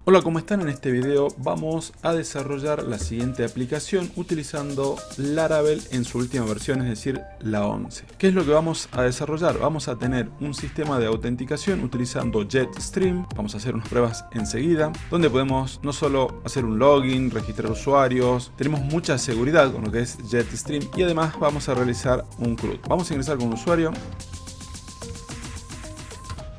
Hola, ¿cómo están? En este video vamos a desarrollar la siguiente aplicación utilizando Laravel en su última versión, es decir, la 11. ¿Qué es lo que vamos a desarrollar? Vamos a tener un sistema de autenticación utilizando Jetstream. Vamos a hacer unas pruebas enseguida, donde podemos no solo hacer un login, registrar usuarios, tenemos mucha seguridad con lo que es Jetstream y además vamos a realizar un CRUD. Vamos a ingresar con un usuario.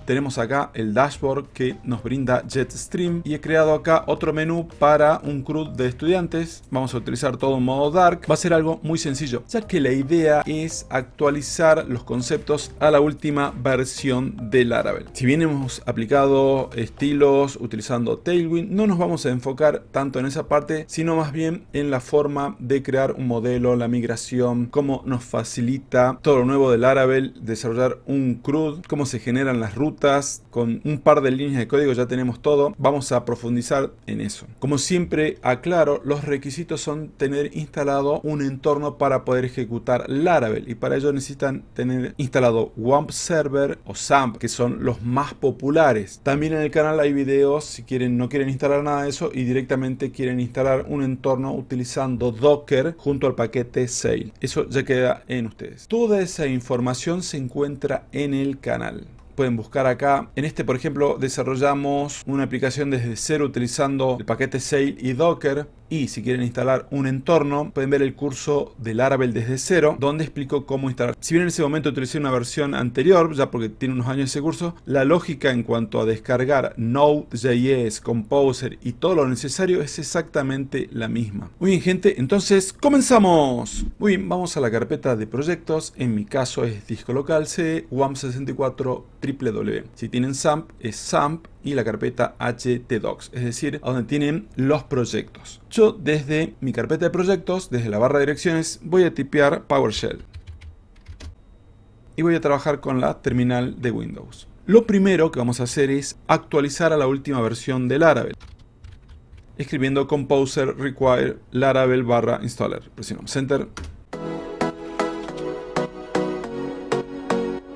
Tenemos acá el dashboard que nos brinda Jetstream y he creado acá otro menú para un CRUD de estudiantes. Vamos a utilizar todo en modo dark. Va a ser algo muy sencillo, ya que la idea es actualizar los conceptos a la última versión de Laravel. Si bien hemos aplicado estilos utilizando Tailwind, no nos vamos a enfocar tanto en esa parte, sino más bien en la forma de crear un modelo, la migración, cómo nos facilita todo lo nuevo de Laravel, desarrollar un CRUD, cómo se generan las rutas. Con un par de líneas de código ya tenemos todo. Vamos a profundizar en eso. Como siempre aclaro, los requisitos son tener instalado un entorno para poder ejecutar Laravel, y para ello necesitan tener instalado WAMP Server o XAMPP, que son los más populares. También en el canal hay videos si no quieren instalar nada de eso y directamente quieren instalar un entorno utilizando Docker junto al paquete Sail. Eso ya queda en ustedes. Toda esa información se encuentra en el canal. Pueden buscar acá. En este, por ejemplo, desarrollamos una aplicación desde cero utilizando el paquete Sail y Docker. Y si quieren instalar un entorno, pueden ver el curso de Laravel desde cero, donde explico cómo instalar. Si bien en ese momento utilicé una versión anterior, ya porque tiene unos años ese curso, la lógica en cuanto a descargar Node.js, Composer y todo lo necesario es exactamente la misma. Muy bien, gente, entonces comenzamos. Muy bien, vamos a la carpeta de proyectos. En mi caso es disco local C, WAM64 www. Si tienen XAMPP, es XAMPP y la carpeta htdocs, es decir, a donde tienen los proyectos. Yo desde mi carpeta de proyectos, desde la barra de direcciones, voy a tipear PowerShell y voy a trabajar con la terminal de Windows. Lo primero que vamos a hacer es actualizar a la última versión de Laravel, escribiendo composer require laravel /installer. Presionamos enter.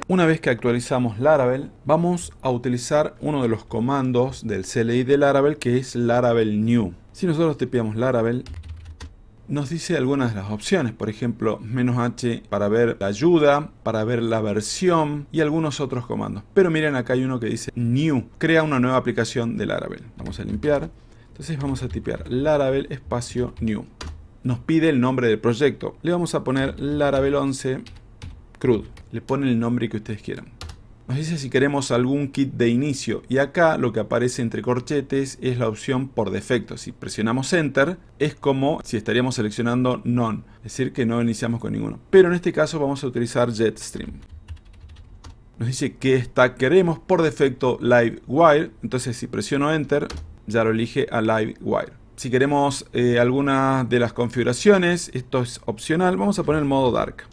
Una vez que actualizamos Laravel, vamos a utilizar uno de los comandos del CLI de Laravel, que es Laravel New. Si nosotros tipeamos Laravel, nos dice algunas de las opciones, por ejemplo, "-h" para ver la ayuda, para ver la versión y algunos otros comandos. Pero miren, acá hay uno que dice New, crea una nueva aplicación de Laravel. Vamos a limpiar. Entonces vamos a tipear Laravel espacio New. Nos pide el nombre del proyecto. Le vamos a poner Laravel 11 CRUD. Le ponen el nombre que ustedes quieran. Nos dice si queremos algún kit de inicio, y acá lo que aparece entre corchetes es la opción por defecto. Si presionamos enter es como si estaríamos seleccionando none, es decir que no iniciamos con ninguno, pero en este caso vamos a utilizar Jetstream. Nos dice qué stack queremos, por defecto Livewire, entonces si presiono enter ya lo elige a Livewire. Si queremos alguna de las configuraciones, esto es opcional, vamos a poner el modo dark.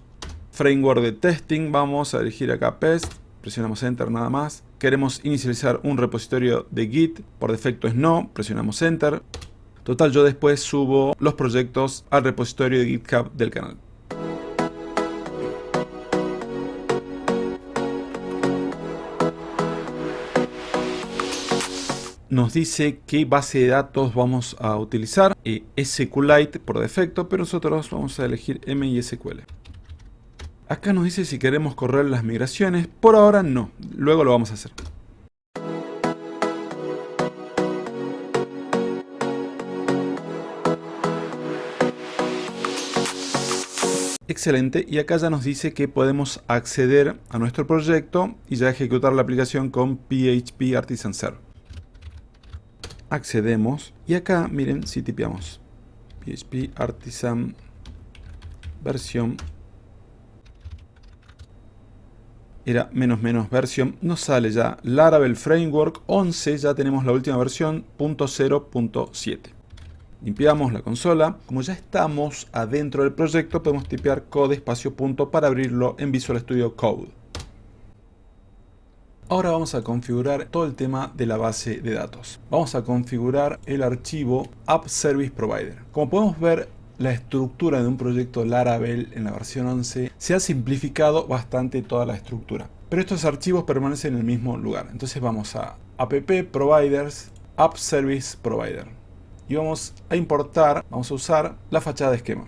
Framework de testing, vamos a elegir acá PEST, presionamos enter nada más. Queremos inicializar un repositorio de Git, por defecto es no, presionamos enter. Total, yo después subo los proyectos al repositorio de GitHub del canal. Nos dice qué base de datos vamos a utilizar, SQLite por defecto, pero nosotros vamos a elegir MySQL. Acá nos dice si queremos correr las migraciones. Por ahora no, luego lo vamos a hacer. Excelente, y acá ya nos dice que podemos acceder a nuestro proyecto y ya ejecutar la aplicación con PHP Artisan Server. Accedemos y acá miren, si tipeamos PHP Artisan versión era -- versión, nos sale ya Laravel Framework 11, ya tenemos la última versión, 0.7. Limpiamos la consola. Como ya estamos adentro del proyecto, podemos tipear code espacio punto para abrirlo en Visual Studio Code. Ahora vamos a configurar todo el tema de la base de datos. Vamos a configurar el archivo App Service Provider. Como podemos ver, la estructura de un proyecto Laravel en la versión 11 se ha simplificado bastante toda la estructura, pero estos archivos permanecen en el mismo lugar. Entonces vamos a app providers App Service Provider. Y vamos a importar, vamos a usar la fachada de esquema.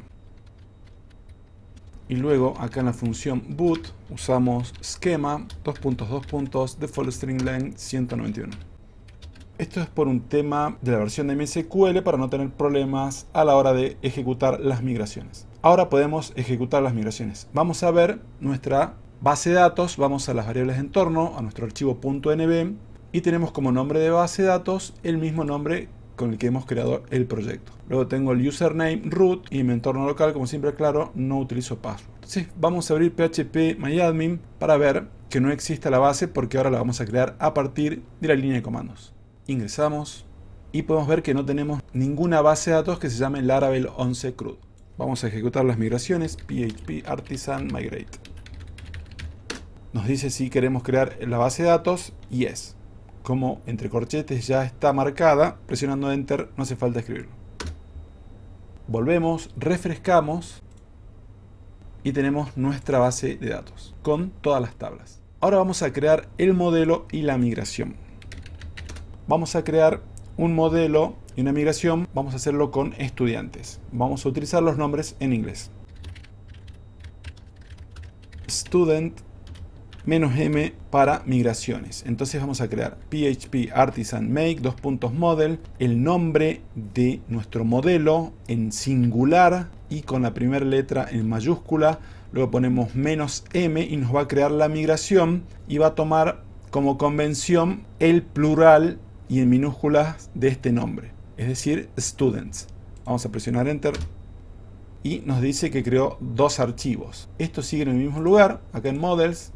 Y luego acá en la función boot usamos schema, default string length 191. Esto es por un tema de la versión de MySQL para no tener problemas a la hora de ejecutar las migraciones. Ahora podemos ejecutar las migraciones. Vamos a ver nuestra base de datos, vamos a las variables de entorno, a nuestro archivo .nb y tenemos como nombre de base de datos el mismo nombre con el que hemos creado el proyecto. Luego tengo el username root y mi entorno local, como siempre aclaro, no utilizo password. Entonces vamos a abrir phpMyAdmin para ver que no existe la base porque ahora la vamos a crear a partir de la línea de comandos. Ingresamos y podemos ver que no tenemos ninguna base de datos que se llame Laravel 11 CRUD. Vamos a ejecutar las migraciones php artisan migrate. Nos dice si queremos crear la base de datos y es. Como entre corchetes ya está marcada, presionando Enter no hace falta escribirlo. Volvemos, refrescamos y tenemos nuestra base de datos con todas las tablas. Ahora vamos a crear el modelo y la migración. Vamos a crear un modelo y una migración, vamos a hacerlo con estudiantes. Vamos a utilizar los nombres en inglés. Student -m para migraciones. Entonces vamos a crear php artisan make model, el nombre de nuestro modelo en singular y con la primera letra en mayúscula. Luego ponemos -m y nos va a crear la migración y va a tomar como convención el plural y en minúsculas de este nombre, es decir, students. Vamos a presionar Enter y nos dice que creó dos archivos. Estos siguen en el mismo lugar, acá en Models,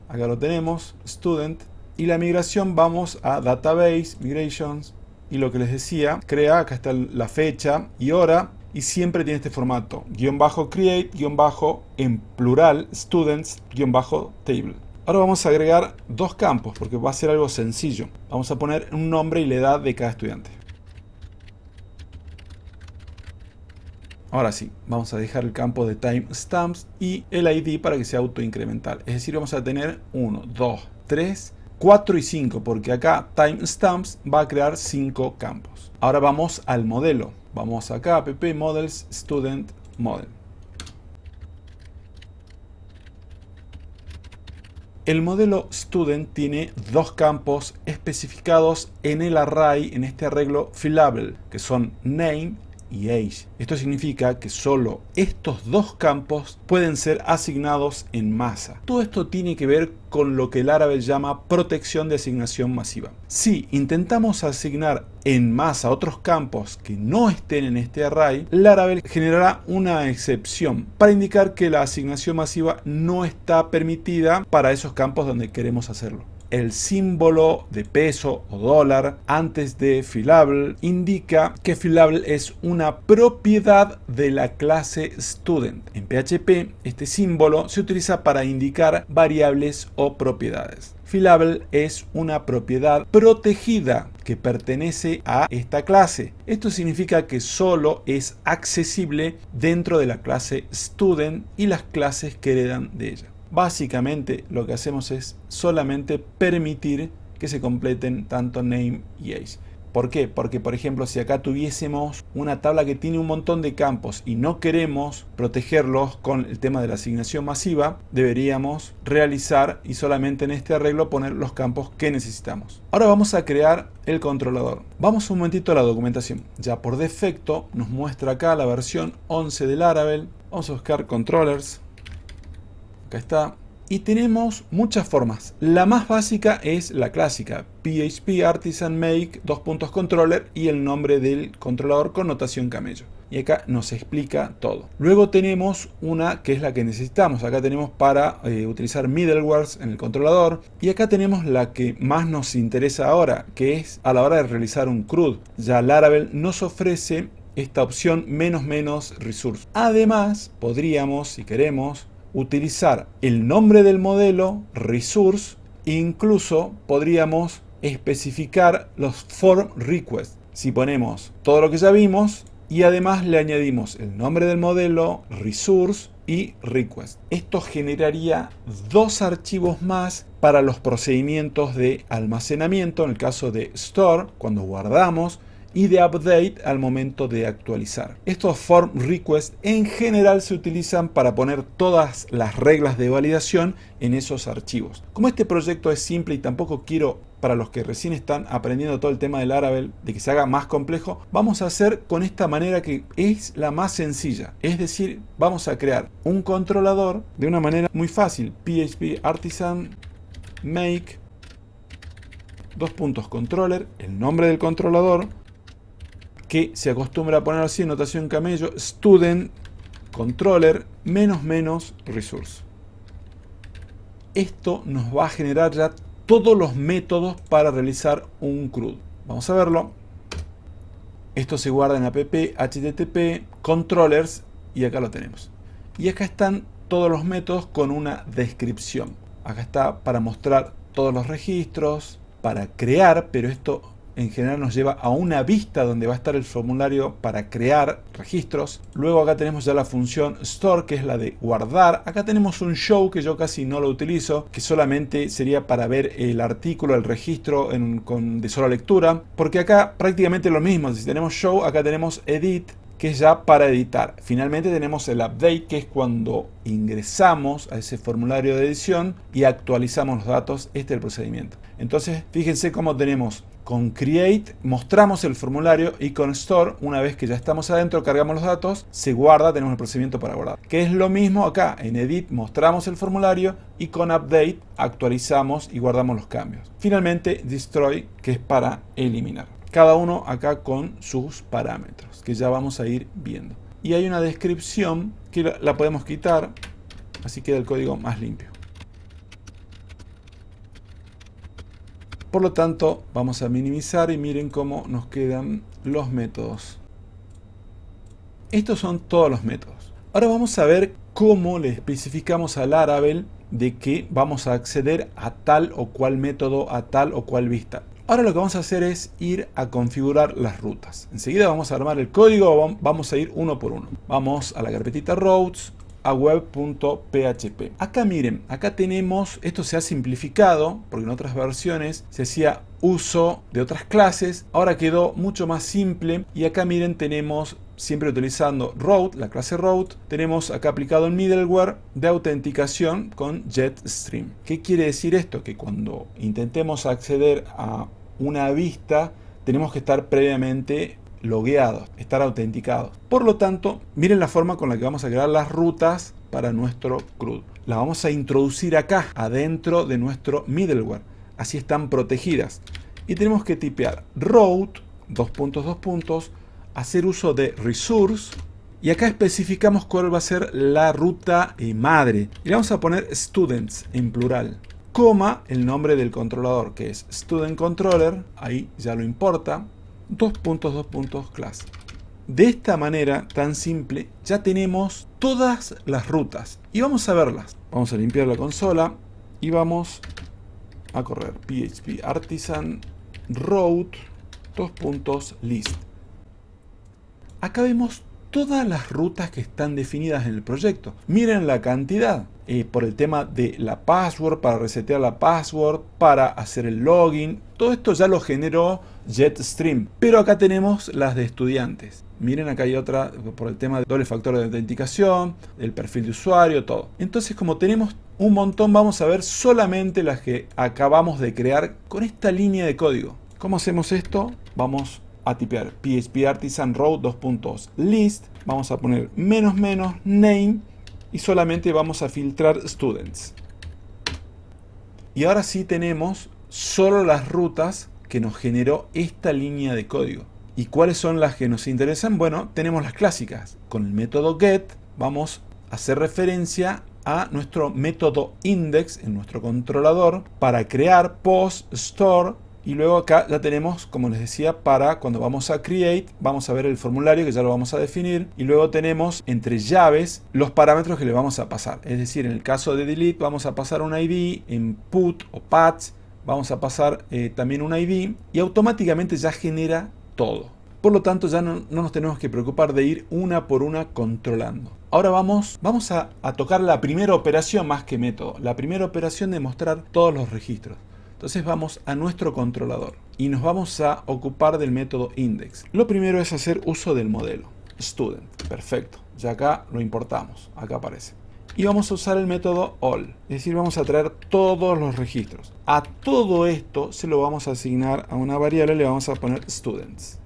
acá lo tenemos, Student, y la migración vamos a Database, Migrations, y lo que les decía, crea, acá está la fecha y hora, y siempre tiene este formato, --create, en plural, students, --table. Ahora vamos a agregar dos campos porque va a ser algo sencillo. Vamos a poner un nombre y la edad de cada estudiante. Ahora sí, vamos a dejar el campo de timestamps y el ID para que sea autoincremental. Es decir, vamos a tener 1, 2, 3, 4 y 5 porque acá timestamps va a crear 5 campos. Ahora vamos al modelo. Vamos acá, app models, student, model. El modelo student tiene dos campos especificados en el array, en este arreglo fillable, que son name y age. Esto significa que solo estos dos campos pueden ser asignados en masa. Todo esto tiene que ver con lo que Laravel llama protección de asignación masiva. Si intentamos asignar en masa otros campos que no estén en este array, Laravel generará una excepción para indicar que la asignación masiva no está permitida para esos campos donde queremos hacerlo. El símbolo de peso o dólar antes de fillable indica que fillable es una propiedad de la clase student. En PHP este símbolo se utiliza para indicar variables o propiedades. Fillable es una propiedad protegida que pertenece a esta clase. Esto significa que solo es accesible dentro de la clase student y las clases que heredan de ella. Básicamente lo que hacemos es solamente permitir que se completen tanto name y age. ¿Por qué? Porque por ejemplo si acá tuviésemos una tabla que tiene un montón de campos y no queremos protegerlos con el tema de la asignación masiva, deberíamos realizar y solamente en este arreglo poner los campos que necesitamos. Ahora vamos a crear el controlador. Vamos un momentito a la documentación. Ya por defecto nos muestra acá la versión 11 de Laravel. Vamos a buscar controllers. Acá está. Y tenemos muchas formas. La más básica es la clásica. PHP artisan make controller y el nombre del controlador con notación camello. Y acá nos explica todo. Luego tenemos una que es la que necesitamos. Acá tenemos para utilizar middlewares en el controlador. Y acá tenemos la que más nos interesa ahora, que es a la hora de realizar un CRUD. Ya Laravel nos ofrece esta opción ---- resource. Además, podríamos, si queremos, utilizar el nombre del modelo, resource, e incluso podríamos especificar los form requests. Si ponemos todo lo que ya vimos y además le añadimos el nombre del modelo, resource y request. Esto generaría dos archivos más para los procedimientos de almacenamiento en el caso de store, cuando guardamos, y de update al momento de actualizar. Estos form requests en general se utilizan para poner todas las reglas de validación en esos archivos. Como este proyecto es simple y tampoco quiero, para los que recién están aprendiendo todo el tema del Laravel, de que se haga más complejo, vamos a hacer con esta manera que es la más sencilla. Es decir, vamos a crear un controlador de una manera muy fácil. PHP artisan make controller, el nombre del controlador, que se acostumbra a poner así en notación camello, student controller -- resource. Esto nos va a generar ya todos los métodos para realizar un CRUD. Vamos a verlo. Esto se guarda en app, http, controllers, y acá lo tenemos. Y acá están todos los métodos con una descripción. Acá está para mostrar todos los registros, para crear, pero esto en general nos lleva a una vista donde va a estar el formulario para crear registros. Luego acá tenemos ya la función store, que es la de guardar. Acá tenemos un show que yo casi no lo utilizo, que solamente sería para ver el artículo, el registro de sola lectura, porque acá prácticamente lo mismo. Si tenemos show, acá tenemos edit, que es ya para editar. Finalmente tenemos el update, que es cuando ingresamos a ese formulario de edición y actualizamos los datos. Este es el procedimiento. Entonces, fíjense cómo tenemos con create, mostramos el formulario, y con store, una vez que ya estamos adentro, cargamos los datos, se guarda, tenemos el procedimiento para guardar. Que es lo mismo acá, en edit mostramos el formulario y con update actualizamos y guardamos los cambios. Finalmente, destroy, que es para eliminar. Cada uno acá con sus parámetros, que ya vamos a ir viendo. Y hay una descripción que la podemos quitar, así queda el código más limpio. Por lo tanto, vamos a minimizar y miren cómo nos quedan los métodos. Estos son todos los métodos. Ahora vamos a ver cómo le especificamos a Laravel de que vamos a acceder a tal o cual método, a tal o cual vista. Ahora lo que vamos a hacer es ir a configurar las rutas. Enseguida vamos a armar el código, vamos a ir uno por uno. Vamos a la carpetita routes, a web.php. Acá miren, acá tenemos, esto se ha simplificado, porque en otras versiones se hacía uso de otras clases, ahora quedó mucho más simple, y acá miren tenemos, siempre utilizando route, la clase route, tenemos acá aplicado el middleware de autenticación con Jetstream. ¿Qué quiere decir esto? Que cuando intentemos acceder a una vista, tenemos que estar previamente logueados, estar autenticados. Por lo tanto, miren la forma con la que vamos a crear las rutas para nuestro CRUD. Las vamos a introducir acá, adentro de nuestro middleware. Así están protegidas. Y tenemos que tipear route, hacer uso de resource, y acá especificamos cuál va a ser la ruta madre. Y le vamos a poner students en plural, coma el nombre del controlador, que es student controller, ahí ya lo importa, class. De esta manera tan simple ya tenemos todas las rutas y vamos a verlas. Vamos a limpiar la consola y vamos a correr php artisan route list. Acá vemos todas las rutas que están definidas en el proyecto. Miren la cantidad. Por el tema de la password, para resetear la password, para hacer el login. Todo esto ya lo generó Jetstream. Pero acá tenemos las de estudiantes. Miren, acá hay otra por el tema de doble factor de autenticación, el perfil de usuario, todo. Entonces, como tenemos un montón, vamos a ver solamente las que acabamos de crear con esta línea de código. ¿Cómo hacemos esto? Vamos a tipear php artisan route list. Vamos a poner --name. Y solamente vamos a filtrar students. Y ahora sí tenemos solo las rutas que nos generó esta línea de código. ¿Y cuáles son las que nos interesan? Bueno, tenemos las clásicas. Con el método get vamos a hacer referencia a nuestro método index en nuestro controlador para crear post, store. Y luego acá ya tenemos, como les decía, para cuando vamos a create, vamos a ver el formulario que ya lo vamos a definir. Y luego tenemos entre llaves los parámetros que le vamos a pasar. Es decir, en el caso de delete vamos a pasar un ID, en put o patch vamos a pasar también un ID. Y automáticamente ya genera todo. Por lo tanto, ya no nos tenemos que preocupar de ir una por una controlando. Ahora vamos a tocar la primera operación más que método. La primera operación de mostrar todos los registros. Entonces vamos a nuestro controlador y nos vamos a ocupar del método index. Lo primero es hacer uso del modelo student. Perfecto. Ya acá lo importamos. Acá aparece. Y vamos a usar el método all. Es decir, vamos a traer todos los registros. A todo esto se lo vamos a asignar a una variable y le vamos a poner students.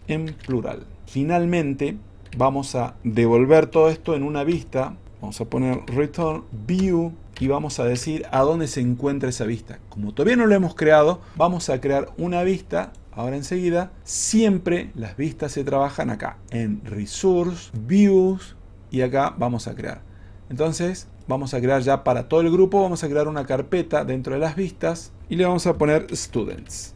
En plural. Finalmente vamos a devolver todo esto en una vista. Vamos a poner return view y vamos a decir a dónde se encuentra esa vista. Como todavía no lo hemos creado, vamos a crear una vista ahora enseguida. Siempre las vistas se trabajan acá en resource, views y acá vamos a crear. Entonces vamos a crear ya para todo el grupo, vamos a crear una carpeta dentro de las vistas y le vamos a poner students.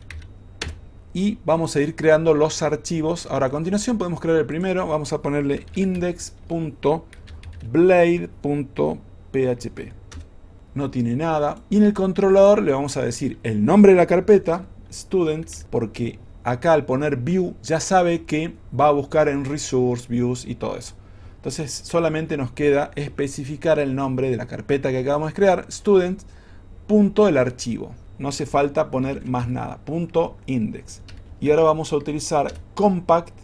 Y vamos a ir creando los archivos. Ahora a continuación podemos crear el primero. Vamos a ponerle index.blade.php. No tiene nada. Y en el controlador le vamos a decir el nombre de la carpeta, students, porque acá al poner view ya sabe que va a buscar en resource, views y todo eso. Entonces solamente nos queda especificar el nombre de la carpeta que acabamos de crear, students, punto el archivo. No hace falta poner más nada. Punto index. Y ahora vamos a utilizar compact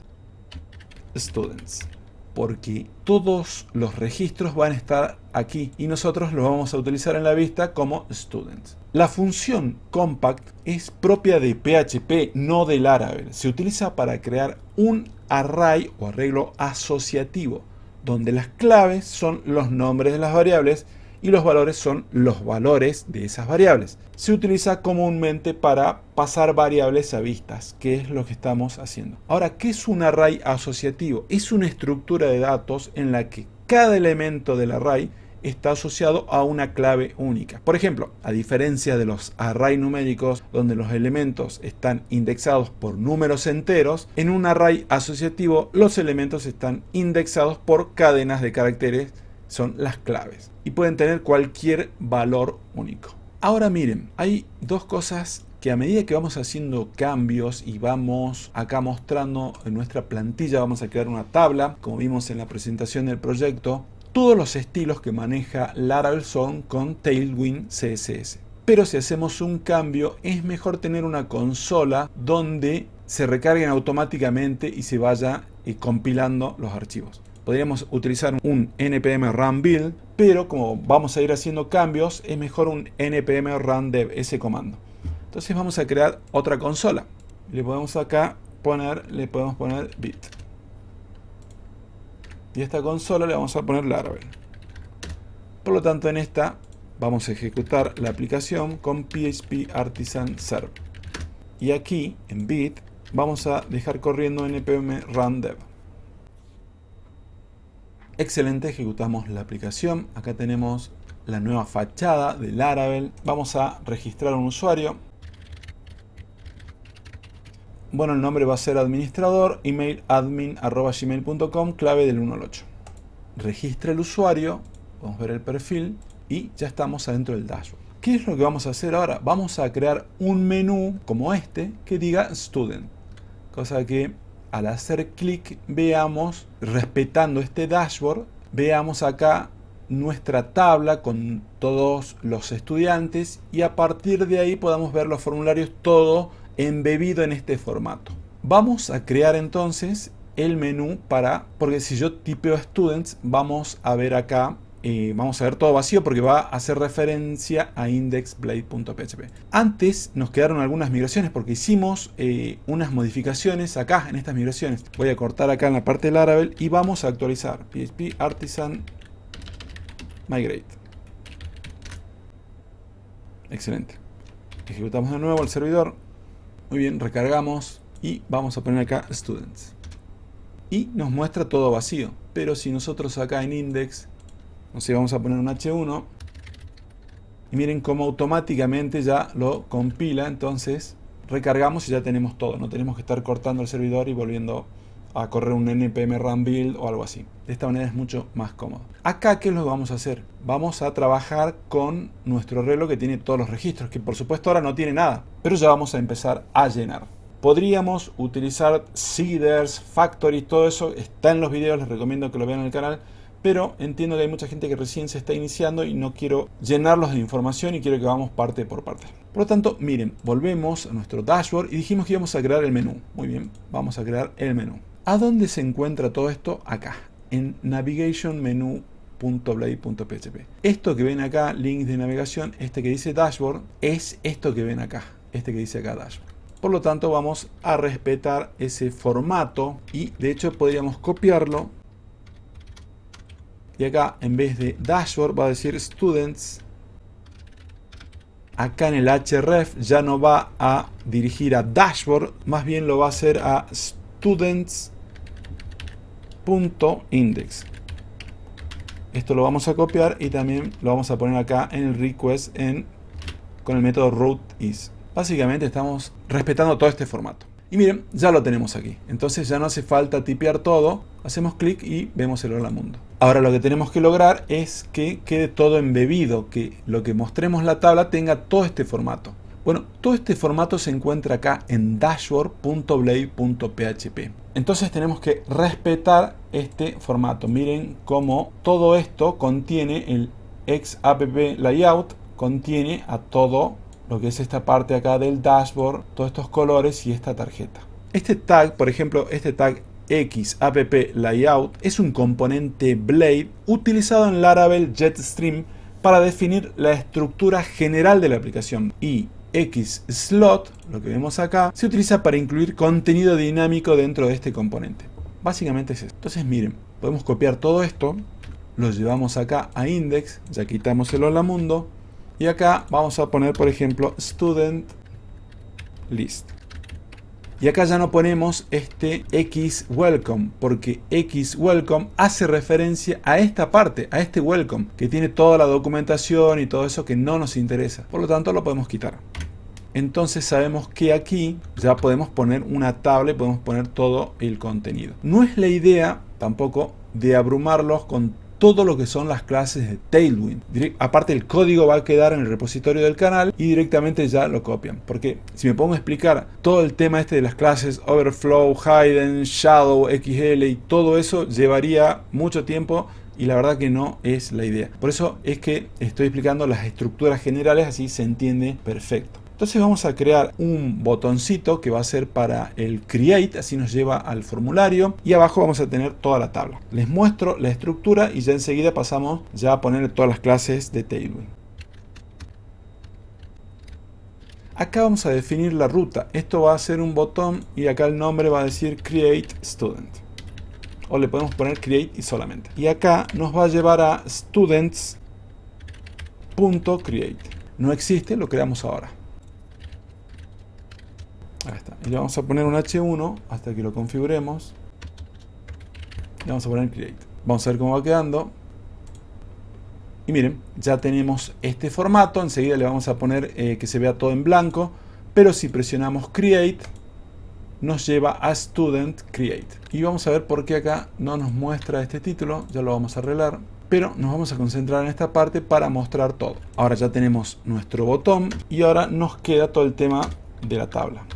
students. Porque todos los registros van a estar aquí. Y nosotros los vamos a utilizar en la vista como students. La función compact es propia de PHP, no de Laravel. Se utiliza para crear un array o arreglo asociativo. Donde las claves son los nombres de las variables y los valores son los valores de esas variables. Se utiliza comúnmente para pasar variables a vistas, que es lo que estamos haciendo. Ahora, ¿qué es un array asociativo? Es una estructura de datos en la que cada elemento del array está asociado a una clave única. Por ejemplo, a diferencia de los arrays numéricos, donde los elementos están indexados por números enteros, en un array asociativo los elementos están indexados por cadenas de caracteres, son las claves, y pueden tener cualquier valor único. Ahora miren, hay dos cosas que a medida que vamos haciendo cambios y vamos acá mostrando en nuestra plantilla, vamos a crear una tabla, como vimos en la presentación del proyecto. Todos los estilos que maneja Laravel son con Tailwind CSS. Pero si hacemos un cambio, es mejor tener una consola donde se recarguen automáticamente y se vaya compilando los archivos. Podríamos utilizar un npm run build, pero como vamos a ir haciendo cambios, es mejor un npm run dev, ese comando. Entonces vamos a crear otra consola. Le podemos acá poner bit. Y a esta consola le vamos a poner Laravel. Por lo tanto, en esta vamos a ejecutar la aplicación con PHP Artisan Serve. Y aquí, en bit, vamos a dejar corriendo npm run dev. Excelente, ejecutamos la aplicación. Acá tenemos la nueva fachada de Laravel. Vamos a registrar un usuario. Bueno, el nombre va a ser administrador, email admin@gmail.com, clave del 1 al 8. Registra el usuario, vamos a ver el perfil y ya estamos adentro del dashboard. ¿Qué es lo que vamos a hacer ahora? Vamos a crear un menú como este que diga student. Cosa que al hacer clic veamos, respetando este dashboard, veamos acá nuestra tabla con todos los estudiantes y a partir de ahí podamos ver los formularios todo embebido en este formato. Vamos a crear entonces el menú porque si yo tipeo students, vamos a ver acá, vamos a ver todo vacío porque va a hacer referencia a indexblade.php. Antes nos quedaron algunas migraciones porque hicimos unas modificaciones acá en estas migraciones. Voy a cortar acá en la parte de Laravel y vamos a actualizar PHP Artisan Migrate. Excelente. Ejecutamos de nuevo el servidor. Muy bien, recargamos y vamos a poner acá students. Y nos muestra todo vacío. Pero si nosotros acá en index, no sé, vamos a poner un H1 y miren cómo automáticamente ya lo compila. Entonces recargamos y ya tenemos todo. No tenemos que estar cortando el servidor y volviendo a correr un npm run build o algo así. De esta manera es mucho más cómodo. Acá, ¿qué es lo que vamos a hacer? Vamos a trabajar con nuestro arreglo que tiene todos los registros, que por supuesto ahora no tiene nada, pero ya vamos a empezar a llenar. Podríamos utilizar seeders, factory, todo eso está en los videos, les recomiendo que lo vean en el canal. Pero entiendo que hay mucha gente que recién se está iniciando y no quiero llenarlos de información y quiero que vamos parte por parte. Por lo tanto, miren, volvemos a nuestro dashboard y dijimos que íbamos a crear el menú. Muy bien, vamos a crear el menú. ¿A dónde se encuentra todo esto? Acá, en navigation menu.blade.php. Esto que ven acá, links de navegación, este que dice dashboard, es esto que ven acá, este que dice acá dashboard. Por lo tanto, vamos a respetar ese formato y de hecho podríamos copiarlo. Y acá, en vez de dashboard, va a decir students. Acá en el href ya no va a dirigir a dashboard, más bien lo va a hacer a students.index. Esto lo vamos a copiar y también lo vamos a poner acá en el request con el método routeIs. Básicamente estamos respetando todo este formato. Y miren, ya lo tenemos aquí. Entonces ya no hace falta tipear todo. Hacemos clic y vemos el hola mundo. Ahora lo que tenemos que lograr es que quede todo embebido, que lo que mostremos la tabla tenga todo este formato. Bueno, todo este formato se encuentra acá en dashboard.blade.php. Entonces tenemos que respetar este formato. Miren cómo todo esto contiene el XApp layout, contiene a todo lo que es esta parte acá del dashboard, todos estos colores y esta tarjeta. Este tag, por ejemplo, este tag XApp layout es un componente Blade utilizado en Laravel Jetstream para definir la estructura general de la aplicación. Y XSlot, lo que vemos acá, se utiliza para incluir contenido dinámico dentro de este componente. Básicamente es esto. Entonces miren, podemos copiar todo esto, lo llevamos acá a index, ya quitamos el hola mundo. Y acá vamos a poner, por ejemplo, student list. Y acá ya no ponemos este xWelcome, porque xWelcome hace referencia a esta parte, a este welcome, que tiene toda la documentación y todo eso que no nos interesa. Por lo tanto, lo podemos quitar. Entonces sabemos que aquí ya podemos poner una tabla y podemos poner todo el contenido. No es la idea tampoco de abrumarlos con todo lo que son las clases de Tailwind. Aparte, el código va a quedar en el repositorio del canal y directamente ya lo copian. Porque si me pongo a explicar todo el tema este de las clases Overflow, Hidden, Shadow, XL y todo eso, llevaría mucho tiempo y la verdad que no es la idea. Por eso es que estoy explicando las estructuras generales, así se entiende perfecto. Entonces vamos a crear un botoncito que va a ser para el create, así nos lleva al formulario y abajo vamos a tener toda la tabla. Les muestro la estructura y ya enseguida pasamos ya a poner todas las clases de Tailwind. Acá vamos a definir la ruta. Esto va a ser un botón y acá el nombre va a decir create student. O le podemos poner create y solamente. Y acá nos va a llevar a students.create. No existe, lo creamos ahora. Ahí está. Y le vamos a poner un H1 hasta que lo configuremos. Le vamos a poner create. Vamos a ver cómo va quedando. Y miren, ya tenemos este formato. Enseguida le vamos a poner que se vea todo en blanco. Pero si presionamos create, nos lleva a student create. Y vamos a ver por qué acá no nos muestra este título. Ya lo vamos a arreglar. Pero nos vamos a concentrar en esta parte para mostrar todo. Ahora ya tenemos nuestro botón. Y ahora nos queda todo el tema de la tabla.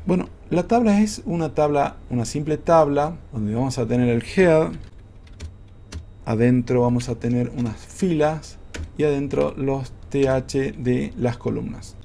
Bueno, la tabla es una simple tabla donde vamos a tener el head, adentro vamos a tener unas filas y adentro los th de las columnas.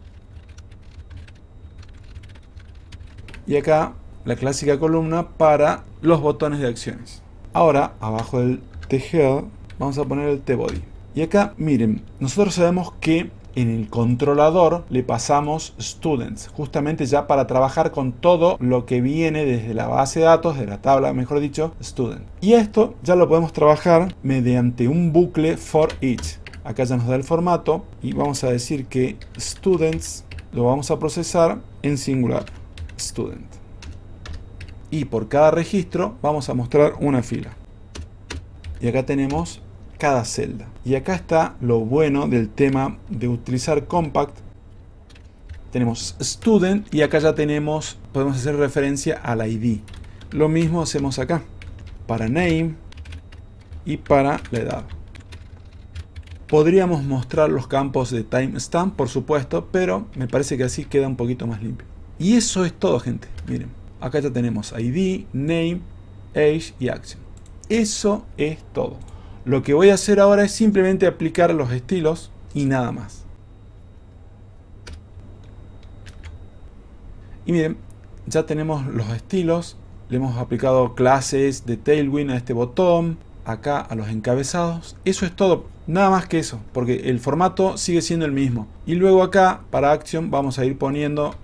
Y acá la clásica columna para los botones de acciones. Ahora, abajo del thead vamos a poner el tbody. Y acá, miren, nosotros sabemos que en el controlador le pasamos students, justamente ya para trabajar con todo lo que viene desde la base de datos, de la tabla, mejor dicho, student. Y esto ya lo podemos trabajar mediante un bucle for each. Acá ya nos da el formato y vamos a decir que students lo vamos a procesar en singular, student. Y por cada registro vamos a mostrar una fila. Y acá tenemos cada celda. Y acá está lo bueno del tema de utilizar compact. Tenemos student y acá ya podemos hacer referencia al ID. Lo mismo hacemos acá para name y para la edad. Podríamos mostrar los campos de timestamp, por supuesto, pero me parece que así queda un poquito más limpio. Y eso es todo, gente. Miren, acá ya tenemos ID, Name, Age y Action. Eso es todo. Lo que voy a hacer ahora es simplemente aplicar los estilos y nada más. Y miren, ya tenemos los estilos. Le hemos aplicado clases de Tailwind a este botón, acá a los encabezados. Eso es todo, nada más que eso, porque el formato sigue siendo el mismo. Y luego acá, para Action, vamos a ir poniendo,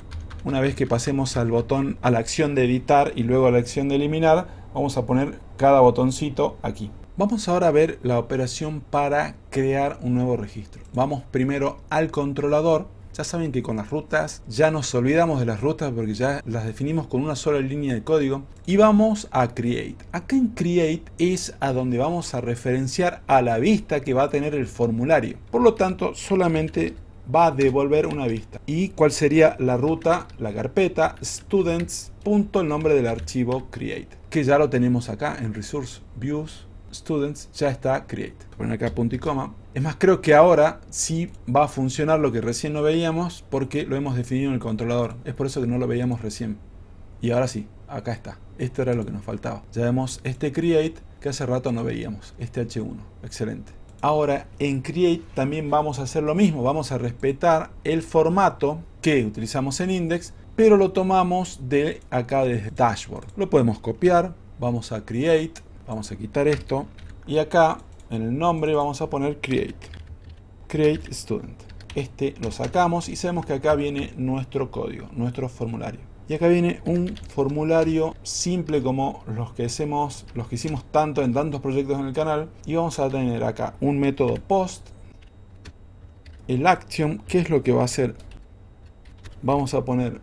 una vez que pasemos al botón, a la acción de editar y luego a la acción de eliminar, vamos a poner cada botoncito aquí. Vamos ahora a ver la operación para crear un nuevo registro. Vamos primero al controlador. Ya saben que con las rutas ya nos olvidamos de las rutas porque ya las definimos con una sola línea de código. Y vamos a Create. Acá en Create es a donde vamos a referenciar a la vista que va a tener el formulario. Por lo tanto, solamente va a devolver una vista. ¿Y cuál sería la ruta? La carpeta students. El nombre del archivo create, que ya lo tenemos acá en Resource Views. Students, ya está create. Poner acá punto y coma. Es más, creo que ahora sí va a funcionar lo que recién no veíamos porque lo hemos definido en el controlador. Es por eso que no lo veíamos recién. Y ahora sí, acá está. Esto era lo que nos faltaba. Ya vemos este create que hace rato no veíamos. Este H1. Excelente. Ahora en create también vamos a hacer lo mismo. Vamos a respetar el formato que utilizamos en index, pero lo tomamos de acá desde dashboard. Lo podemos copiar. Vamos a create. Vamos a quitar esto y acá en el nombre vamos a poner create student. Este lo sacamos y sabemos que acá viene nuestro código, nuestro formulario. Y acá viene un formulario simple como los que hicimos tanto en tantos proyectos en el canal. Y vamos a tener acá un método post, el action, ¿qué es lo que va a hacer? Vamos a poner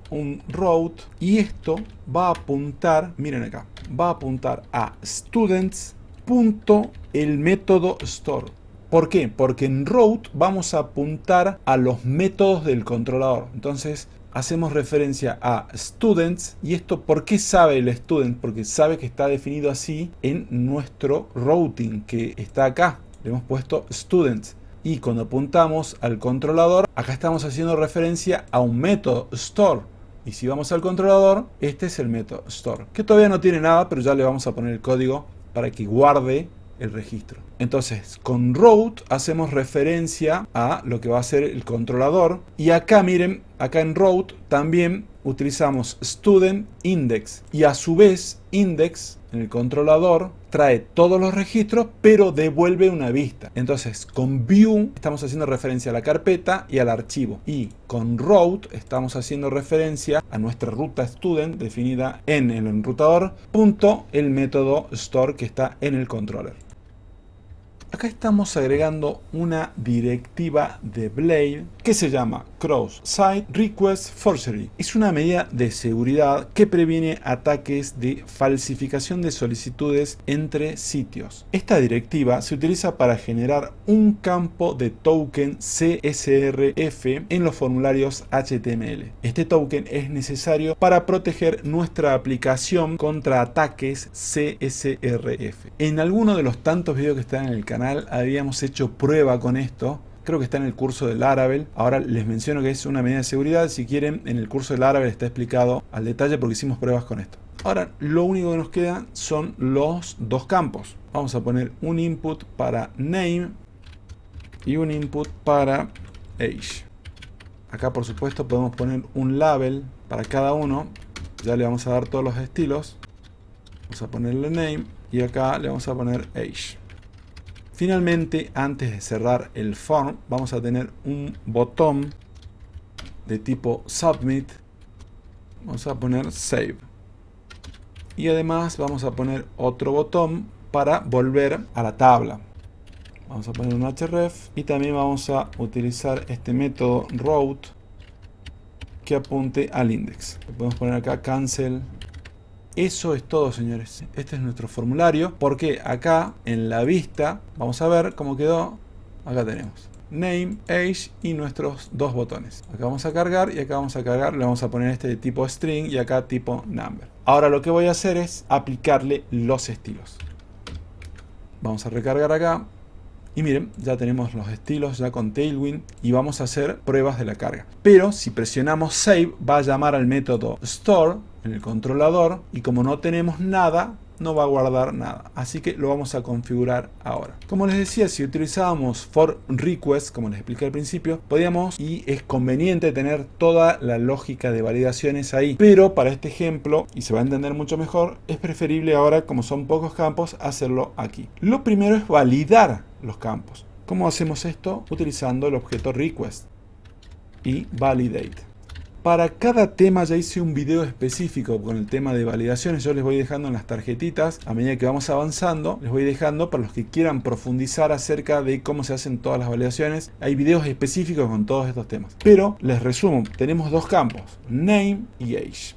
un route y esto va a apuntar, miren acá, va a apuntar a students.el método store. ¿Por qué? Porque en route vamos a apuntar a los métodos del controlador. Entonces hacemos referencia a students. ¿Y esto por qué sabe el student? Porque sabe que está definido así en nuestro routing que está acá. Le hemos puesto students. Y cuando apuntamos al controlador, acá estamos haciendo referencia a un método store. Y si vamos al controlador, este es el método store, que todavía no tiene nada, pero ya le vamos a poner el código para que guarde el registro. Entonces, con route hacemos referencia a lo que va a ser el controlador. Y acá, miren, acá en route también utilizamos student index. Y a su vez, index en el controlador trae todos los registros, pero devuelve una vista. Entonces, con view estamos haciendo referencia a la carpeta y al archivo. Y con route estamos haciendo referencia a nuestra ruta student definida en el enrutador, el método store que está en el controller. Acá estamos agregando una directiva de Blade que se llama Cross-Site Request Forgery. Es una medida de seguridad que previene ataques de falsificación de solicitudes entre sitios. Esta directiva se utiliza para generar un campo de token CSRF en los formularios HTML. Este token es necesario para proteger nuestra aplicación contra ataques CSRF. En alguno de los tantos videos que están en el canal habíamos hecho prueba con esto. Creo que está en el curso del Laravel. Ahora les menciono que es una medida de seguridad. Si quieren, en el curso del Laravel está explicado al detalle porque hicimos pruebas con esto. Ahora, lo único que nos queda son los dos campos. Vamos a poner un input para name y un input para age. Acá, por supuesto, podemos poner un label para cada uno. Ya le vamos a dar todos los estilos. Vamos a ponerle name y acá le vamos a poner age. Finalmente, antes de cerrar el form, vamos a tener un botón de tipo submit. Vamos a poner save. Y además vamos a poner otro botón para volver a la tabla. Vamos a poner un href y también vamos a utilizar este método route que apunte al index. Le podemos poner acá cancel. Eso es todo, señores. Este es nuestro formulario. Porque acá en la vista, vamos a ver cómo quedó. Acá tenemos name, age y nuestros dos botones. Acá vamos a cargar y acá vamos a cargar. Le vamos a poner este de tipo string y acá tipo number. Ahora lo que voy a hacer es aplicarle los estilos. Vamos a recargar acá. Y miren, ya tenemos los estilos ya con Tailwind y vamos a hacer pruebas de la carga. Pero si presionamos Save, va a llamar al método Store en el controlador y como no tenemos nada, no va a guardar nada. Así que lo vamos a configurar ahora. Como les decía, si utilizábamos for request, como les expliqué al principio, podíamos y es conveniente tener toda la lógica de validaciones ahí. Pero para este ejemplo, y se va a entender mucho mejor, es preferible ahora, como son pocos campos, hacerlo aquí. Lo primero es validar los campos. ¿Cómo hacemos esto? Utilizando el objeto request y validate. Para cada tema ya hice un video específico con el tema de validaciones. Yo les voy dejando en las tarjetitas, a medida que vamos avanzando, les voy dejando para los que quieran profundizar acerca de cómo se hacen todas las validaciones. Hay videos específicos con todos estos temas. Pero les resumo, tenemos dos campos, name y age.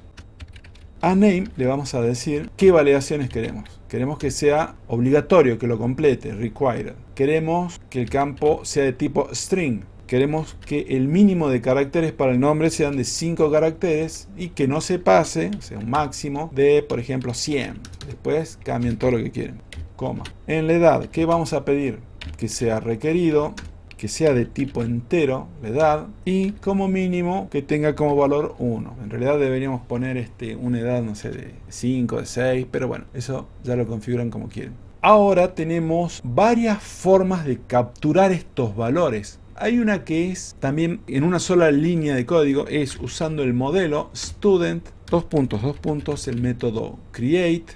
A name le vamos a decir qué validaciones queremos. Queremos que sea obligatorio, que lo complete, required. Queremos que el campo sea de tipo string. Queremos que el mínimo de caracteres para el nombre sean de 5 caracteres y que no se pase, o sea, un máximo de, por ejemplo, 100. Después cambien todo lo que quieren. Coma. En la edad, ¿qué vamos a pedir? Que sea requerido, que sea de tipo entero, la edad, y como mínimo que tenga como valor 1. En realidad deberíamos poner una edad, no sé, de 5, de 6, pero bueno, eso ya lo configuran como quieren. Ahora tenemos varias formas de capturar estos valores. Hay una que es también en una sola línea de código, es usando el modelo student, el método create,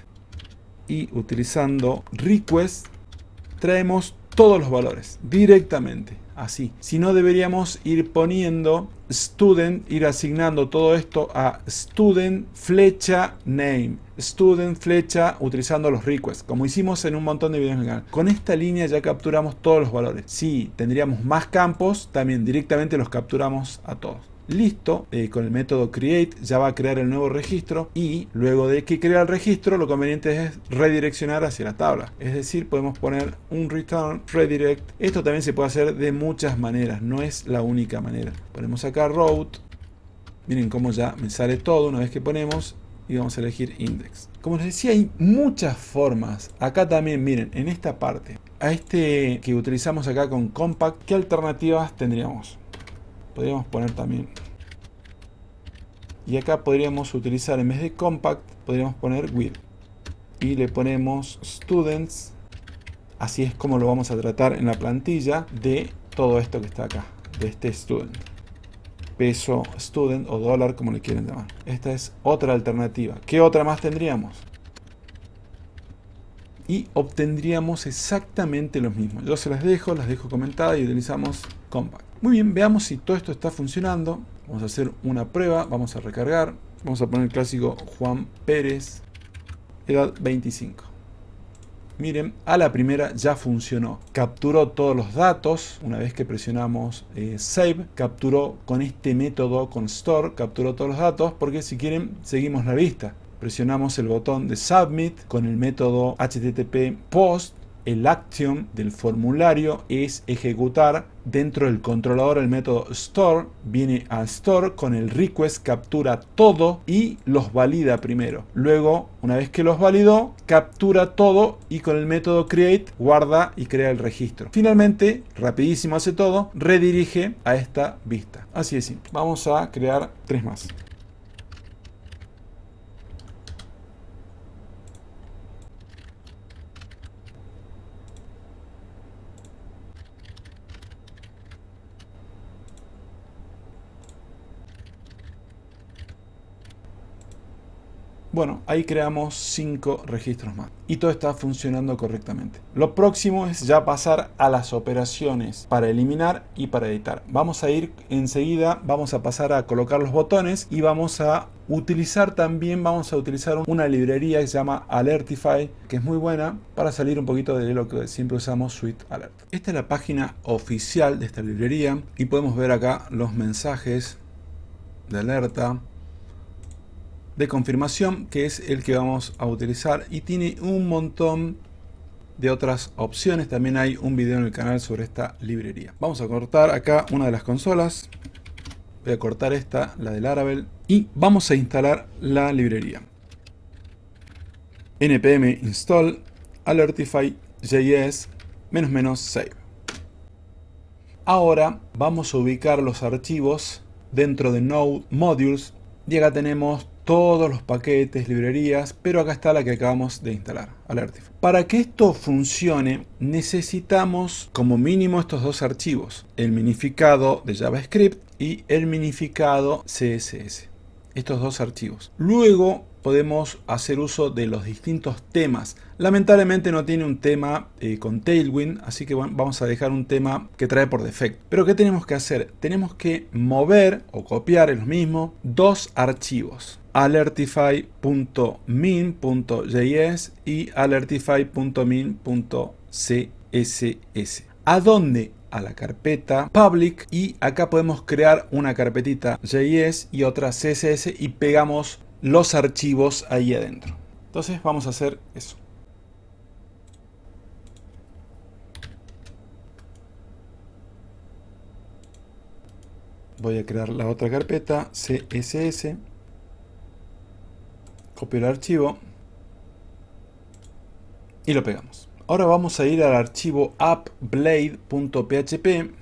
y utilizando request traemos todos los valores directamente, así. Si no, deberíamos ir poniendo student, ir asignando todo esto a student flecha name, student flecha utilizando los requests, como hicimos en un montón de videos en el canal. Con esta línea ya capturamos todos los valores. Si tendríamos más campos, también directamente los capturamos a todos. Listo, con el método create ya va a crear el nuevo registro y luego de que crea el registro lo conveniente es redireccionar hacia la tabla. Es decir, podemos poner un return redirect. Esto también se puede hacer de muchas maneras, no es la única manera. Ponemos acá route, miren cómo ya me sale todo una vez que ponemos y vamos a elegir index. Como les decía, hay muchas formas. Acá también miren, en esta parte, a este que utilizamos acá con compact, ¿qué alternativas tendríamos? Podríamos poner también, y acá podríamos utilizar en vez de compact, podríamos poner with y le ponemos students. Así es como lo vamos a tratar en la plantilla de todo esto que está acá, de este student, peso student o dólar, como le quieren llamar. Esta es otra alternativa. ¿Qué otra más tendríamos? Y obtendríamos exactamente lo mismo. Yo se las dejo comentadas y utilizamos compact. Muy bien, veamos si todo esto está funcionando. Vamos a hacer una prueba, vamos a recargar. Vamos a poner el clásico Juan Pérez, edad 25. Miren, a la primera ya funcionó. Capturó todos los datos. Una vez que presionamos Save, capturó con este método, con Store, capturó todos los datos, porque si quieren, seguimos la vista. Presionamos el botón de Submit con el método HTTP POST. El action del formulario es ejecutar dentro del controlador el método store, viene a store con el request, captura todo y los valida primero. Luego, una vez que los validó, captura todo y con el método create guarda y crea el registro. Finalmente, rapidísimo hace todo, redirige a esta vista. Así de simple. Vamos a crear 3 más. Bueno, ahí creamos 5 registros más y todo está funcionando correctamente. Lo próximo es ya pasar a las operaciones para eliminar y para editar. Vamos a ir enseguida, vamos a pasar a colocar los botones y vamos a utilizar una librería que se llama Alertify, que es muy buena para salir un poquito de lo que siempre usamos, Suite Alert. Esta es la página oficial de esta librería y podemos ver acá los mensajes de alerta, de confirmación, que es el que vamos a utilizar, y tiene un montón de otras opciones. También hay un video en el canal sobre esta librería. Vamos a cortar acá una de las consolas, voy a cortar esta, la del Laravel, y vamos a instalar la librería. npm install alertify.js --save. Ahora vamos a ubicar los archivos dentro de Node Modules y acá tenemos todos los paquetes, librerías, pero acá está la que acabamos de instalar, Alertify. Para que esto funcione necesitamos como mínimo estos dos archivos, el minificado de JavaScript y el minificado CSS. Estos dos archivos. Luego podemos hacer uso de los distintos temas. Lamentablemente no tiene un tema con Tailwind, así que bueno, vamos a dejar un tema que trae por defecto. Pero ¿qué tenemos que hacer? Tenemos que mover o copiar en lo mismo dos archivos. Alertify.min.js y alertify.min.css. ¿A dónde? A la carpeta public, y acá podemos crear una carpetita JS y otra CSS y pegamos los archivos ahí adentro. Entonces vamos a hacer eso. Voy a crear la otra carpeta CSS, copio el archivo y lo pegamos. Ahora vamos a ir al archivo appblade.php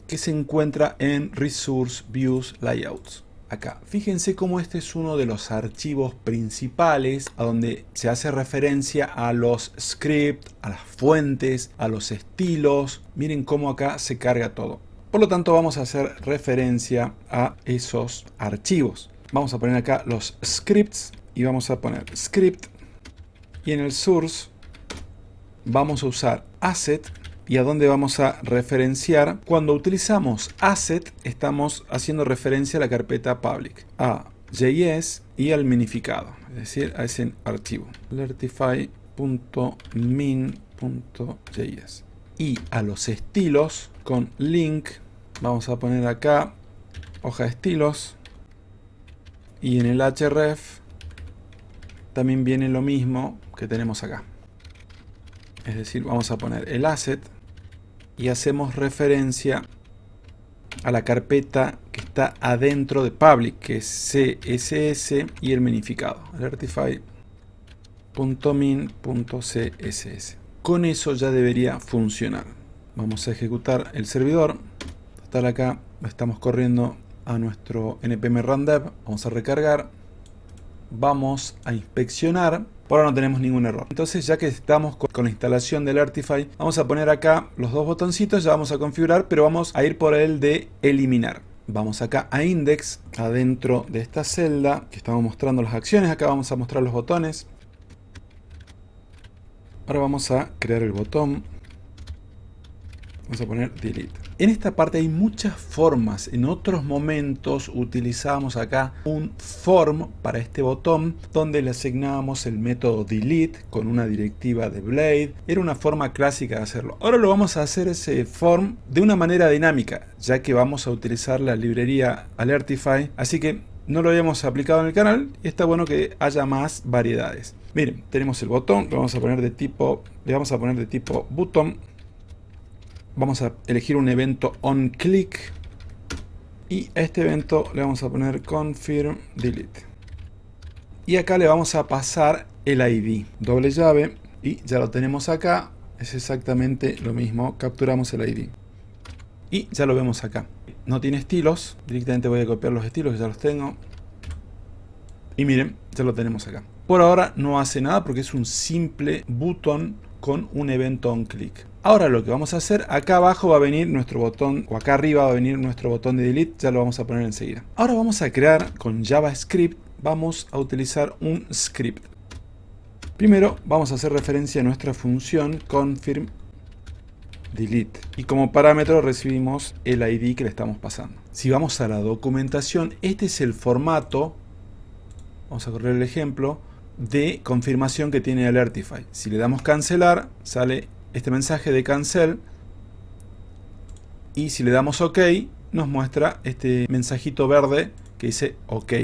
que se encuentra en Resource Views Layouts. Acá, fíjense cómo este es uno de los archivos principales a donde se hace referencia a los scripts, a las fuentes, a los estilos. Miren cómo acá se carga todo. Por lo tanto, vamos a hacer referencia a esos archivos. Vamos a poner acá los scripts y vamos a poner script, y en el source vamos a usar asset. ¿Y a dónde vamos a referenciar? Cuando utilizamos asset estamos haciendo referencia a la carpeta public, a JS y al minificado, es decir, a ese archivo alertify.min.js, y a los estilos con link vamos a poner acá hoja de estilos, y en el href también viene lo mismo que tenemos acá. Es decir, vamos a poner el asset y hacemos referencia a la carpeta que está adentro de public, que es CSS, y el minificado, alertify.min.css. Con eso ya debería funcionar. Vamos a ejecutar el servidor. Total, acá estamos corriendo a nuestro npm run dev. Vamos a recargar. Vamos a inspeccionar. Por ahora no tenemos ningún error. Entonces, ya que estamos con la instalación del Alertify, vamos a poner acá los dos botoncitos. Ya vamos a configurar, pero vamos a ir por el de eliminar. Vamos acá a index, adentro de esta celda que estamos mostrando las acciones. Acá vamos a mostrar los botones. Ahora vamos a crear el botón. Vamos a poner delete. En esta parte hay muchas formas. En otros momentos utilizábamos acá un form para este botón, donde le asignábamos el método delete con una directiva de Blade. Era una forma clásica de hacerlo. Ahora lo vamos a hacer ese form de una manera dinámica, ya que vamos a utilizar la librería Alertify. Así que no lo habíamos aplicado en el canal y está bueno que haya más variedades. Miren, tenemos el botón, le vamos a poner de tipo button. Vamos a elegir un evento onClick y a este evento le vamos a poner confirm delete. Y acá le vamos a pasar el ID, doble llave, y ya lo tenemos acá. Es exactamente lo mismo, capturamos el ID. Y ya lo vemos acá. No tiene estilos, directamente voy a copiar los estilos que ya los tengo. Y miren, ya lo tenemos acá. Por ahora no hace nada porque es un simple botón con un evento onClick. Ahora lo que vamos a hacer, acá abajo va a venir nuestro botón, o acá arriba va a venir nuestro botón de delete, ya lo vamos a poner enseguida. Ahora vamos a crear con JavaScript, vamos a utilizar un script. Primero vamos a hacer referencia a nuestra función confirm delete, y como parámetro recibimos el ID que le estamos pasando. Si vamos a la documentación, este es el formato, vamos a correr el ejemplo, de confirmación que tiene Alertify. Si le damos cancelar, sale este mensaje de cancel, y si le damos OK nos muestra este mensajito verde que dice OK.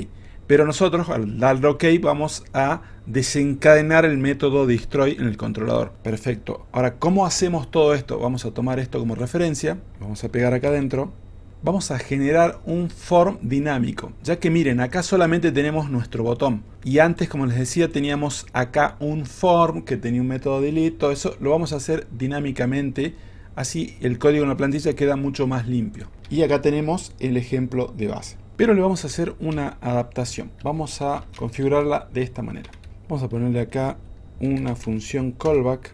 Pero nosotros al darle OK vamos a desencadenar el método destroy en el controlador. Perfecto. Ahora, ¿cómo hacemos todo esto? Vamos a tomar esto como referencia, vamos a pegar acá adentro. Vamos a generar un form dinámico, ya que miren, acá solamente tenemos nuestro botón, y antes, como les decía, teníamos acá un form que tenía un método delete. Todo eso lo vamos a hacer dinámicamente Así el código en la plantilla queda mucho más limpio. Y acá tenemos el ejemplo de base. Pero le vamos a hacer una adaptación. Vamos a configurarla de esta manera. Vamos a ponerle acá una función callback.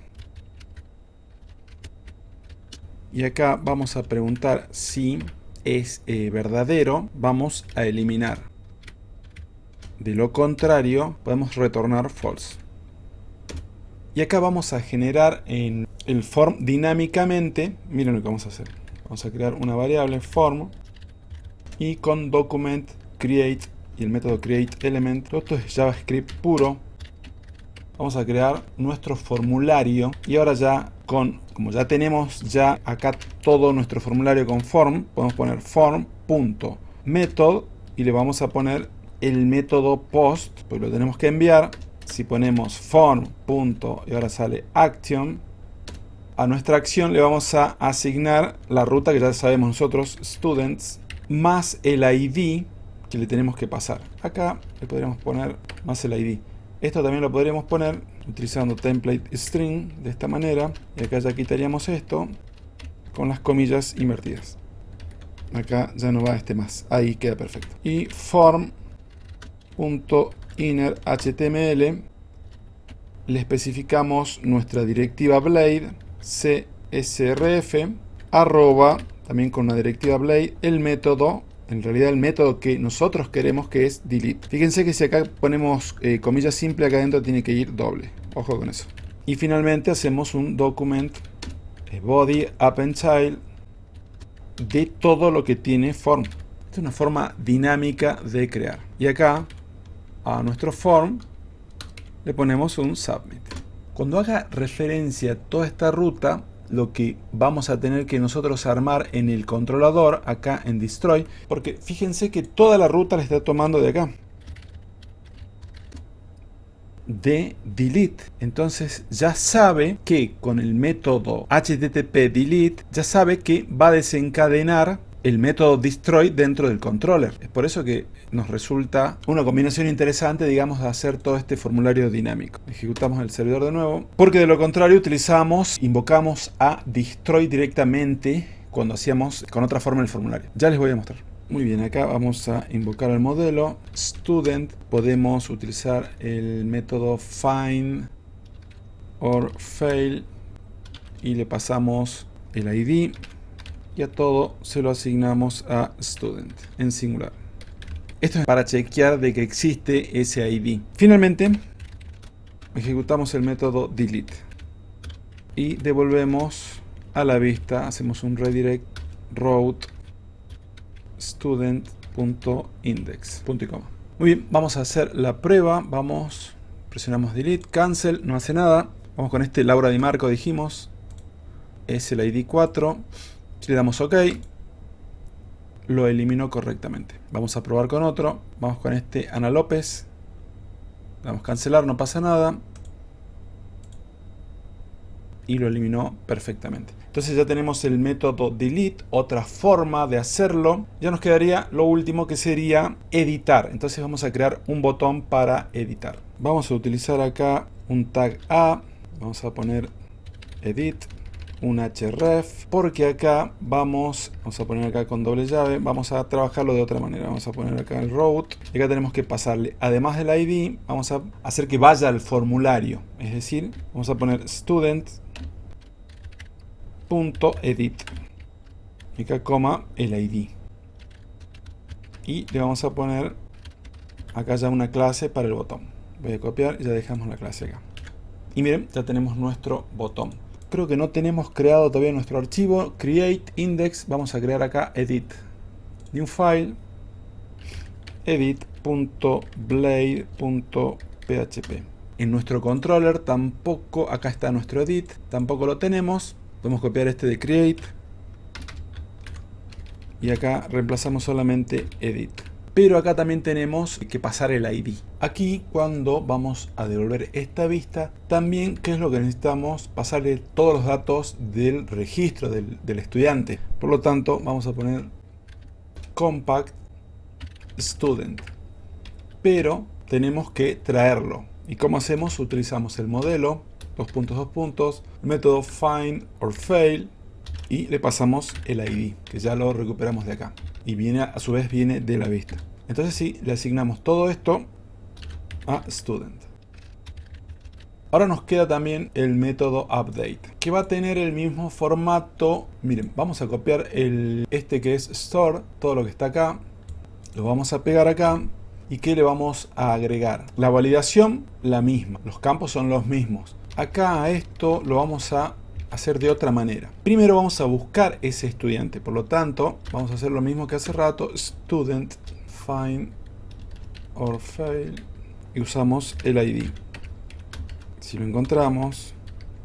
Y acá vamos a preguntar si es verdadero. Vamos a eliminar. De lo contrario, podemos retornar false. Y acá vamos a generar en el form dinámicamente. Miren lo que vamos a hacer. Vamos a crear una variable form. Y con document create y el método create element. Todo esto es JavaScript puro. Vamos a crear nuestro formulario. Y ahora ya como ya tenemos ya acá todo nuestro formulario con form, podemos poner form.method y le vamos a poner el método post, pues lo tenemos que enviar. Si ponemos form. Y ahora sale action, a nuestra acción le vamos a asignar la ruta que ya sabemos nosotros, students, más el ID que le tenemos que pasar. Acá le podríamos poner más el ID. Esto también lo podríamos poner utilizando template string de esta manera. Y acá ya quitaríamos esto con las comillas invertidas. Acá ya no va este más. Ahí queda perfecto. Y form.innerHTML le especificamos nuestra directiva blade csrf arroba, también con una directiva blade, el método, en realidad el método que nosotros queremos, que es delete. Fíjense que si acá ponemos comillas simple, acá adentro tiene que ir doble. Ojo con eso. Y finalmente hacemos un document body append child de todo lo que tiene form. Esta es una forma dinámica de crear. Y acá a nuestro form le ponemos un submit. Cuando haga referencia a toda esta ruta, lo que vamos a tener que nosotros armar en el controlador, acá en destroy, porque fíjense que toda la ruta la está tomando de acá, de delete. Entonces ya sabe que con el método http delete, ya sabe que va a desencadenar el método destroy dentro del controller. Es por eso que nos resulta una combinación interesante, digamos, de hacer todo este formulario dinámico. Ejecutamos el servidor de nuevo, porque de lo contrario invocamos a destroy directamente cuando hacíamos con otra forma el formulario. Ya les voy a mostrar. Muy bien, acá vamos a invocar el modelo student. Podemos utilizar el método find or fail y le pasamos el ID. Y a todo se lo asignamos a student en singular. Esto es para chequear de que existe ese ID. Finalmente, ejecutamos el método delete. Y devolvemos a la vista, hacemos un redirect route student.index. Punto y coma. Muy bien, vamos a hacer la prueba. Presionamos delete, cancel, no hace nada. Vamos con este Laura Di Marco, dijimos. Es el ID 4. Si le damos OK, lo eliminó correctamente. Vamos a probar con otro. Vamos con este Ana López. Le damos cancelar, no pasa nada. Y lo eliminó perfectamente. Entonces ya tenemos el método delete, otra forma de hacerlo. Ya nos quedaría lo último, que sería editar. Entonces vamos a crear un botón para editar. Vamos a utilizar acá un tag A. Vamos a poner edit. Un href, porque acá vamos a poner acá con doble llave, vamos a trabajarlo de otra manera. Vamos a poner acá el route y acá tenemos que pasarle, además del ID, vamos a hacer que vaya al formulario, es decir, vamos a poner student.edit y acá coma el ID y le vamos a poner acá ya una clase para el botón. Voy a copiar y ya dejamos la clase acá. Y miren, ya tenemos nuestro botón. Creo que no tenemos creado todavía nuestro archivo. Create index. Vamos a crear acá edit. New file. edit.blade.php. En nuestro controller tampoco. Acá está nuestro edit. Tampoco lo tenemos. Podemos copiar este de create. Y acá reemplazamos solamente edit. Pero acá también tenemos que pasar el ID. Aquí, cuando vamos a devolver esta vista, también, ¿qué es lo que necesitamos? Pasarle todos los datos del registro del estudiante. Por lo tanto, vamos a poner compact student. Pero tenemos que traerlo. ¿Y cómo hacemos? Utilizamos el modelo, el método find or fail, y le pasamos el ID, que ya lo recuperamos de acá. Y viene, a su vez viene de la vista. Entonces sí, le asignamos todo esto a student. Ahora nos queda también el método update, que va a tener el mismo formato. Miren, vamos a copiar este que es store, todo lo que está acá. Lo vamos a pegar acá. ¿Y qué le vamos a agregar? La validación, la misma. Los campos son los mismos. Acá a esto lo vamos a hacer de otra manera. Primero vamos a buscar ese estudiante. Por lo tanto, vamos a hacer lo mismo que hace rato. Student, find or fail. Y usamos el ID. Si lo encontramos,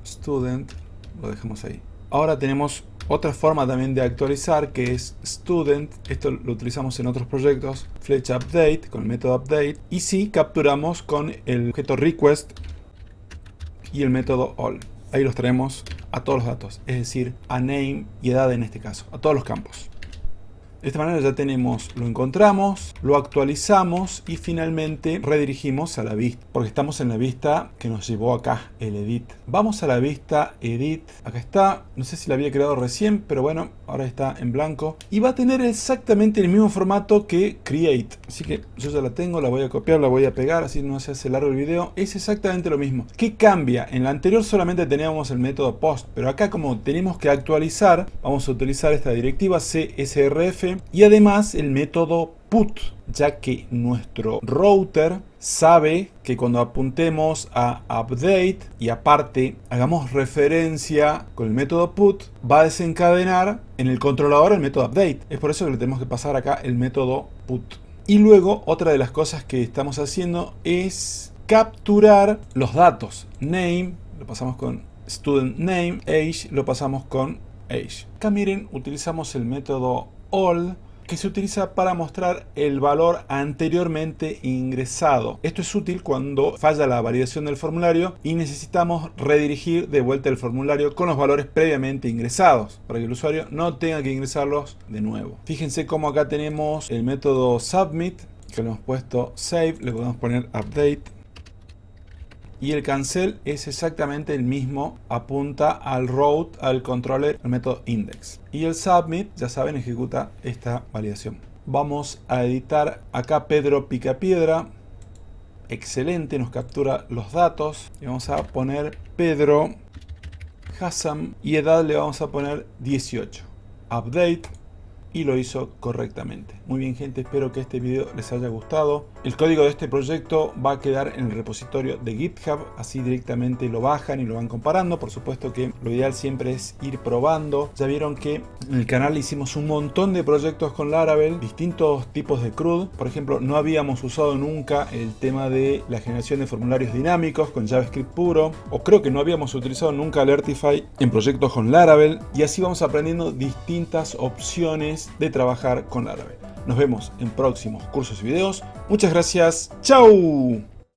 student, lo dejamos ahí. Ahora tenemos otra forma también de actualizar, que es student. Esto lo utilizamos en otros proyectos. Flecha update, con el método update. Y sí, capturamos con el objeto request y el método all. Ahí los traemos a todos los datos, es decir, a name y edad en este caso, a todos los campos. De esta manera ya tenemos, lo encontramos, lo actualizamos y finalmente redirigimos a la vista, porque estamos en la vista que nos llevó acá, el edit. Vamos a la vista edit, acá está, no sé si la había creado recién, pero bueno, ahora está en blanco. Y va a tener exactamente el mismo formato que create, así que yo ya la tengo, la voy a copiar, la voy a pegar, así no se hace largo el video. Es exactamente lo mismo. ¿Qué cambia? En la anterior solamente teníamos el método post, pero acá como tenemos que actualizar, vamos a utilizar esta directiva CSRF y además el método put, ya que nuestro router sabe que cuando apuntemos a update y aparte hagamos referencia con el método put, va a desencadenar en el controlador el método update. Es por eso que le tenemos que pasar acá el método put. Y luego otra de las cosas que estamos haciendo es capturar los datos. Name lo pasamos con student name, age lo pasamos con age. Acá miren, utilizamos el método all, que se utiliza para mostrar el valor anteriormente ingresado. Esto es útil cuando falla la validación del formulario y necesitamos redirigir de vuelta el formulario con los valores previamente ingresados, para que el usuario no tenga que ingresarlos de nuevo. Fíjense cómo acá tenemos el método submit, que le hemos puesto save, le podemos poner update. Y el cancel es exactamente el mismo, apunta al route, al controller, el método index. Y el submit, ya saben, ejecuta esta validación. Vamos a editar acá Pedro Picapiedra. Excelente, nos captura los datos. Y vamos a poner Pedro Hassam y edad le vamos a poner 18. Update. Y lo hizo correctamente. Muy bien, gente, espero que este video les haya gustado. El código de este proyecto va a quedar en el repositorio de GitHub, así directamente lo bajan y lo van comparando. Por supuesto que lo ideal siempre es ir probando. Ya vieron que en el canal hicimos un montón de proyectos con Laravel, distintos tipos de CRUD. Por ejemplo, no habíamos usado nunca el tema de la generación de formularios dinámicos con JavaScript puro, o creo que no habíamos utilizado nunca Alertify en proyectos con Laravel, y así vamos aprendiendo distintas opciones de trabajar con Laravel. Nos vemos en próximos cursos y videos. Muchas gracias. ¡Chao!